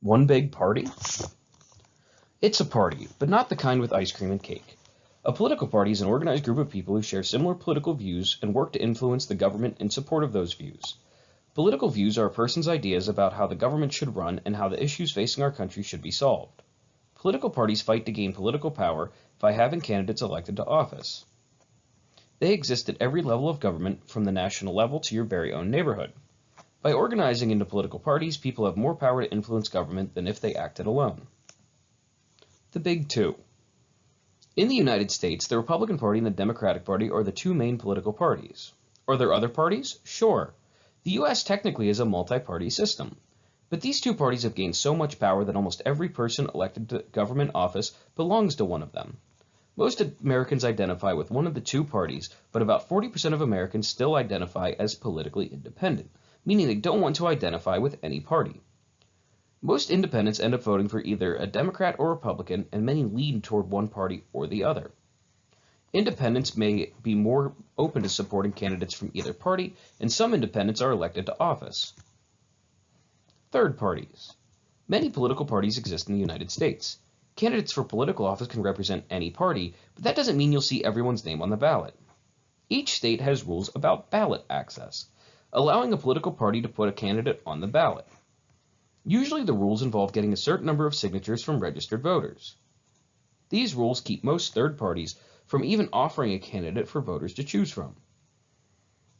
One big party? It's a party, but not the kind with ice cream and cake. A political party is an organized group of people who share similar political views and work to influence the government in support of those views. Political views are a person's ideas about how the government should run and how the issues facing our country should be solved. Political parties fight to gain political power by having candidates elected to office. They exist at every level of government, from the national level to your very own neighborhood. By organizing into political parties, people have more power to influence government than if they acted alone. The Big Two. In the United States, the Republican Party and the Democratic Party are the two main political parties. Are there other parties? Sure. The U.S. technically is a multi-party system. But these two parties have gained so much power that almost every person elected to government office belongs to one of them. Most Americans identify with one of the two parties, but about 40% of Americans still identify as politically independent, meaning they don't want to identify with any party. Most independents end up voting for either a Democrat or Republican, and many lean toward one party or the other. Independents may be more open to supporting candidates from either party, and some independents are elected to office. Third parties. Many political parties exist in the United States. Candidates for political office can represent any party, but that doesn't mean you'll see everyone's name on the ballot. Each state has rules about ballot access, allowing a political party to put a candidate on the ballot. Usually the rules involve getting a certain number of signatures from registered voters. These rules keep most third parties from even offering a candidate for voters to choose from.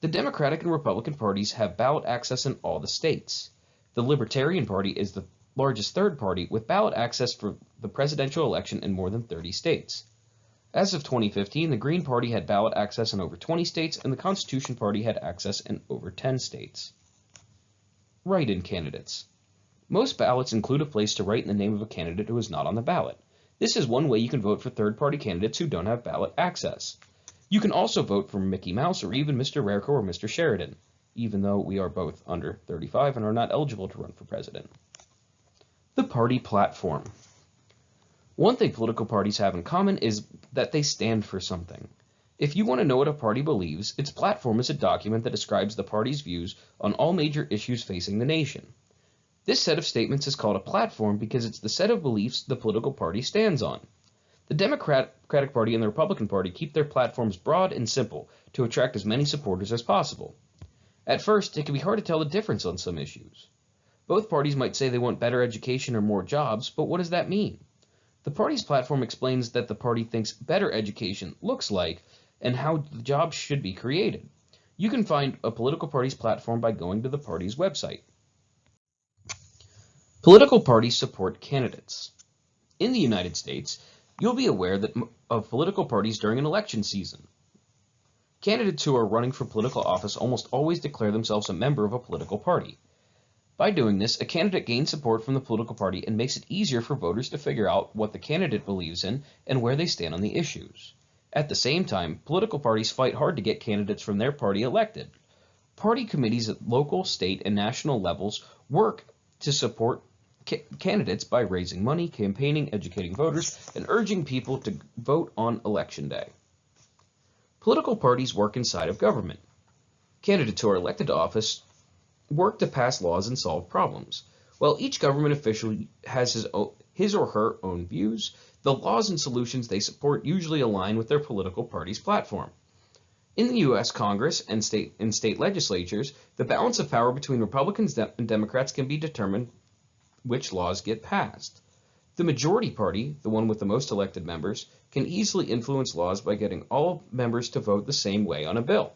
The Democratic and Republican parties have ballot access in all the states. The Libertarian Party is the largest third party with ballot access for the presidential election in more than 30 states. As of 2015, the Green Party had ballot access in over 20 states, and the Constitution Party had access in over 10 states. Write-in candidates. Most ballots include a place to write in the name of a candidate who is not on the ballot. This is one way you can vote for third-party candidates who don't have ballot access. You can also vote for Mickey Mouse or even Mr. Rerko or Mr. Sheridan, even though we are both under 35 and are not eligible to run for president. The party platform. One thing political parties have in common is that they stand for something. If you want to know what a party believes, its platform is a document that describes the party's views on all major issues facing the nation. This set of statements is called a platform because it's the set of beliefs the political party stands on. The Democratic Party and the Republican Party keep their platforms broad and simple to attract as many supporters as possible. At first, it can be hard to tell the difference on some issues. Both parties might say they want better education or more jobs, but what does that mean? The party's platform explains that the party thinks better education looks like and how the jobs should be created. You can find a political party's platform by going to the party's website. Political parties support candidates. In the United States, you'll be aware of political parties during an election season. Candidates who are running for political office almost always declare themselves a member of a political party. By doing this, a candidate gains support from the political party and makes it easier for voters to figure out what the candidate believes in and where they stand on the issues. At the same time, political parties fight hard to get candidates from their party elected. Party committees at local, state, and national levels work to support candidates by raising money, campaigning, educating voters, and urging people to vote on election day. Political parties work inside of government. Candidates who are elected to office work to pass laws and solve problems. While each government official has his or her own views, the laws and solutions they support usually align with their political party's platform. In the U.S. Congress and state legislatures, the balance of power between Republicans and Democrats can be determined which laws get passed. The majority party, the one with the most elected members, can easily influence laws by getting all members to vote the same way on a bill.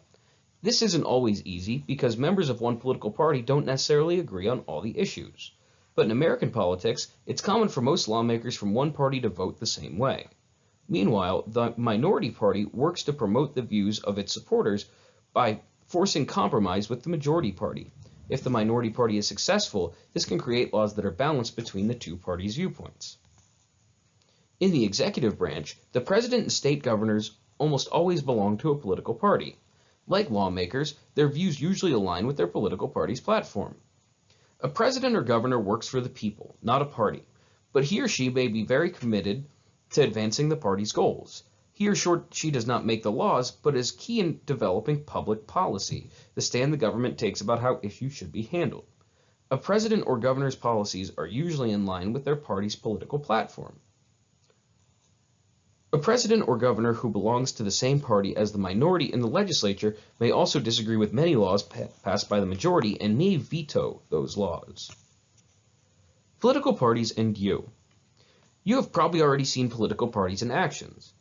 This isn't always easy because members of one political party don't necessarily agree on all the issues. But in American politics, it's common for most lawmakers from one party to vote the same way. Meanwhile, the minority party works to promote the views of its supporters by forcing compromise with the majority party. If the minority party is successful, this can create laws that are balanced between the two parties' viewpoints. In the executive branch, the president and state governors almost always belong to a political party. Like lawmakers, their views usually align with their political party's platform. A president or governor works for the people, not a party, but he or she may be very committed to advancing the party's goals. He or she does not make the laws, but is key in developing public policy, the stand the government takes about how issues should be handled. A president or governor's policies are usually in line with their party's political platform. A president or governor who belongs to the same party as the minority in the legislature may also disagree with many laws passed by the majority and may veto those laws. Political parties and you. You have probably already seen political parties in actions.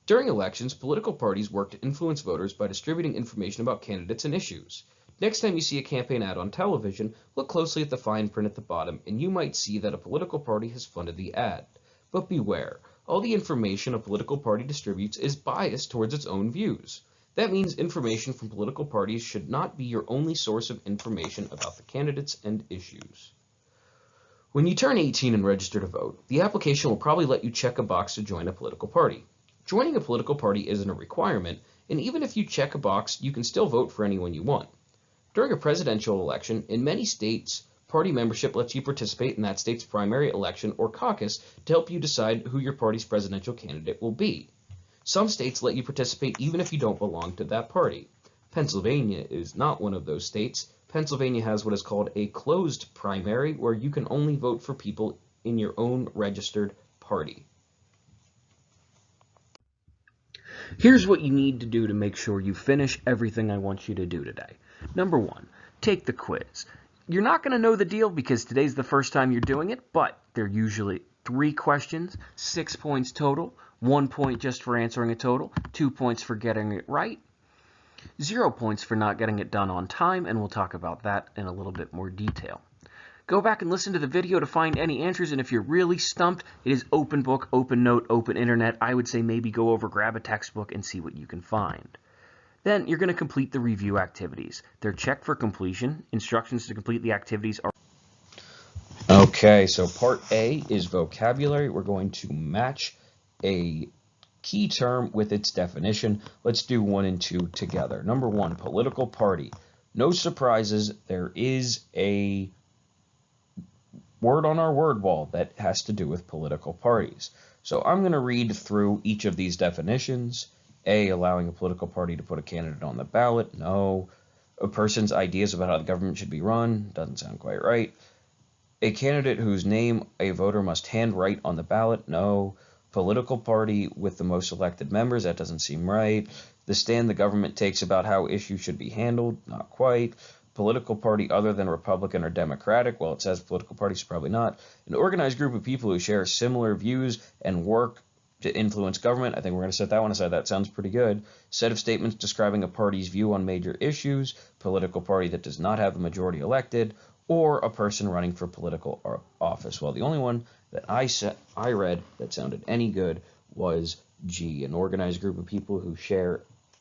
During elections, political parties work to influence voters by distributing information about candidates and issues. Next time you see a campaign ad on television, look closely at the fine print at the bottom, and you might see that a political party has funded the ad. But beware, all the information a political party distributes is biased towards its own views. That means information from political parties should not be your only source of information about the candidates and issues. When you turn 18 and register to vote, the application will probably let you check a box to join a political party. Joining a political party isn't a requirement, and even if you check a box, you can still vote for anyone you want. During a presidential election, in many states, party membership lets you participate in that state's primary election or caucus to help you decide who your party's presidential candidate will be. Some states let you participate even if you don't belong to that party. Pennsylvania is not one of those states. Pennsylvania has what is called a closed primary, where you can only vote for people in your own registered party. Here's what you need to do to make sure you finish everything I want you to do today. Number 1, take the quiz. You're not going to know the deal because today's the first time you're doing it, but they're usually 3 questions, 6 points total, 1 point just for answering a total, 2 points for getting it right, 0 points for not getting it done on time, and we'll talk about that in a little bit more detail. Go back and listen to the video to find any answers, and if you're really stumped, it is open book, open note, open internet. I would say maybe go over, grab a textbook, and see what you can find. Then you're going to complete the review activities. They're checked for completion. Instructions to complete the activities are... Okay, so part A is vocabulary. We're going to match a key term with its definition. Let's do 1 and 2 together. Number 1, political party. No surprises, there is a word on our word wall that has to do with political parties. So I'm going to read through each of these definitions. A, allowing a political party to put a candidate on the ballot. No. A person's ideas about how the government should be run. Doesn't sound quite right. A candidate whose name a voter must handwrite on the ballot. No. Political party with the most elected members. That doesn't seem right. The stand the government takes about how issues should be handled. Not quite. Political party other than Republican or Democratic. Well, it says political party, so probably not. An organized group of people who share similar views and work to influence government. I think we're going to set that one aside. That sounds pretty good. Set of statements describing a party's view on major issues. Political party that does not have the majority elected, or a person running for political office. Well, the only one that I read that sounded any good was G, an organized group of people who share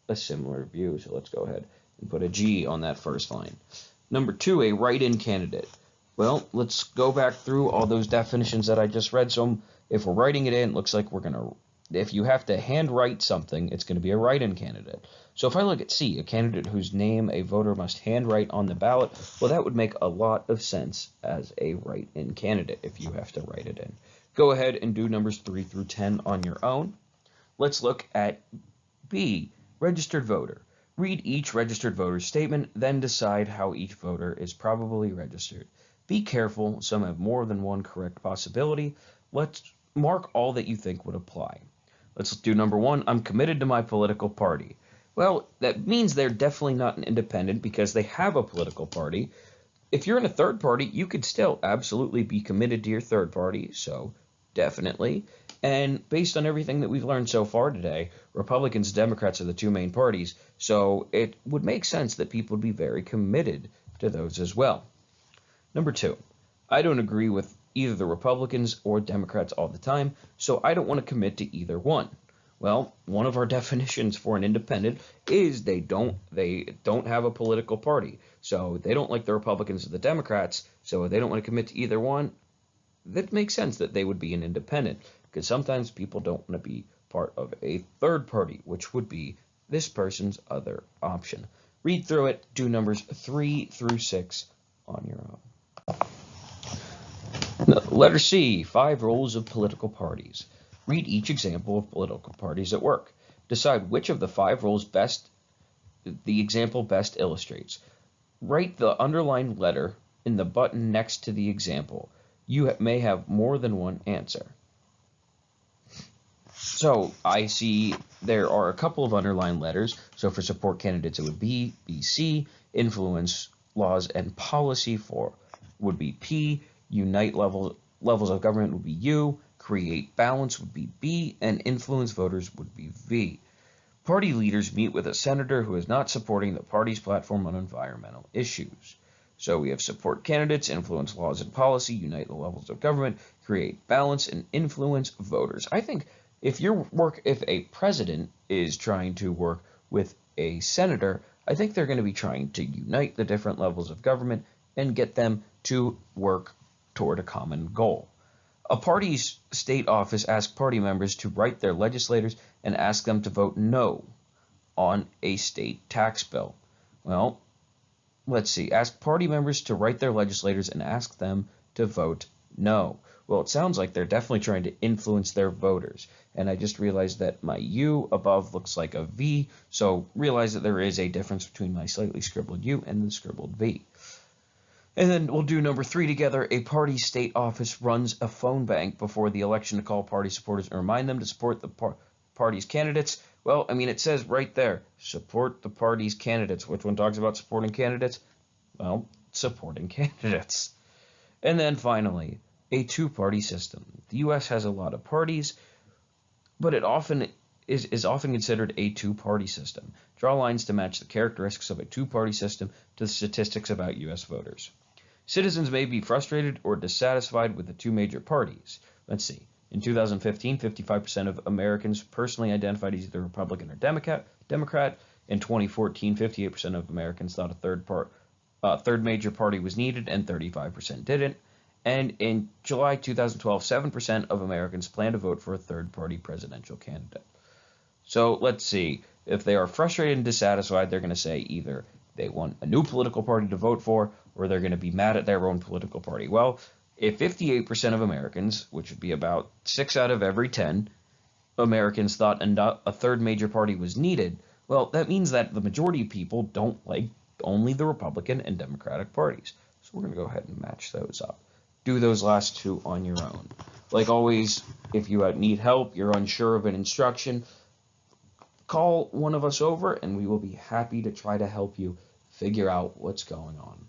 a similar view. So let's go ahead and put a G on that first line. Number 2, a write-in candidate. Well, let's go back through all those definitions that I just read. So if we're writing it in, it looks like we're going to, if you have to handwrite something, it's going to be a write-in candidate. So if I look at C, a candidate whose name a voter must handwrite on the ballot, well, that would make a lot of sense as a write-in candidate if you have to write it in. Go ahead and do numbers 3 through 10 on your own. Let's look at B, registered voter. Read each registered voter's statement, then decide how each voter is probably registered. Be careful, some have more than one correct possibility. Let's mark all that you think would apply. Let's do number 1, I'm committed to my political party. Well, that means they're definitely not an independent because they have a political party. If you're in a third party, you could still absolutely be committed to your third party, so definitely. And based on everything that we've learned so far today, Republicans and Democrats are the 2 main parties, so it would make sense that people would be very committed to those as well. Number 2, I don't agree with either the Republicans or Democrats all the time, so I don't want to commit to either one. Well, one of our definitions for an independent is they don't have a political party. So they don't like the Republicans or the Democrats, so they don't want to commit to either one. That makes sense that they would be an independent, because sometimes people don't want to be part of a third party, which would be this person's other option. Read through it, do numbers 3 through 6 on your own. Letter C, 5 roles of political parties. Read each example of political parties at work. Decide which of the 5 roles the example best illustrates. Write the underlined letter in the button next to the example. You may have more than one answer. So I see there are a couple of underlined letters. So for support candidates, it would be BC, influence laws and policy for would be P, unite levels of government would be U, create balance would be B, and influence voters would be V. Party leaders meet with a senator who is not supporting the party's platform on environmental issues. So we have support candidates, influence laws and policy, unite the levels of government, create balance, and influence voters. I think if a president is trying to work with a senator, I think they're going to be trying to unite the different levels of government and get them to work toward a common goal. A party's state office asks party members to write their legislators and ask them to vote no on a state tax bill. Well, let's see. Ask party members to write their legislators and ask them to vote no. Well, it sounds like they're definitely trying to influence their voters. And I just realized that my U above looks like a V, so realize that there is a difference between my slightly scribbled U and the scribbled V. And then we'll do number 3 together. A party state office runs a phone bank before the election to call party supporters and remind them to support the party's candidates. Well, I mean, it says right there, support the party's candidates. Which one talks about supporting candidates? Well, supporting candidates. And then finally, a two-party system. The U.S. has a lot of parties, but it is often considered a two-party system. Draw lines to match the characteristics of a two-party system to the statistics about U.S. voters. Citizens may be frustrated or dissatisfied with the two major parties. Let's see. In 2015, 55% of Americans personally identified as either Republican or Democrat. In 2014, 58% of Americans thought a third major party was needed, and 35% didn't. And in July 2012, 7% of Americans plan to vote for a third-party presidential candidate. So let's see. If they are frustrated and dissatisfied, they're going to say either they want a new political party to vote for, or they're going to be mad at their own political party. Well, if 58% of Americans, which would be about 6 out of every 10 Americans, thought a third major party was needed, well, that means that the majority of people don't like only the Republican and Democratic parties. So we're going to go ahead and match those up. Do those last two on your own. Like always, if you need help, you're unsure of an instruction, call one of us over and we will be happy to try to help you figure out what's going on.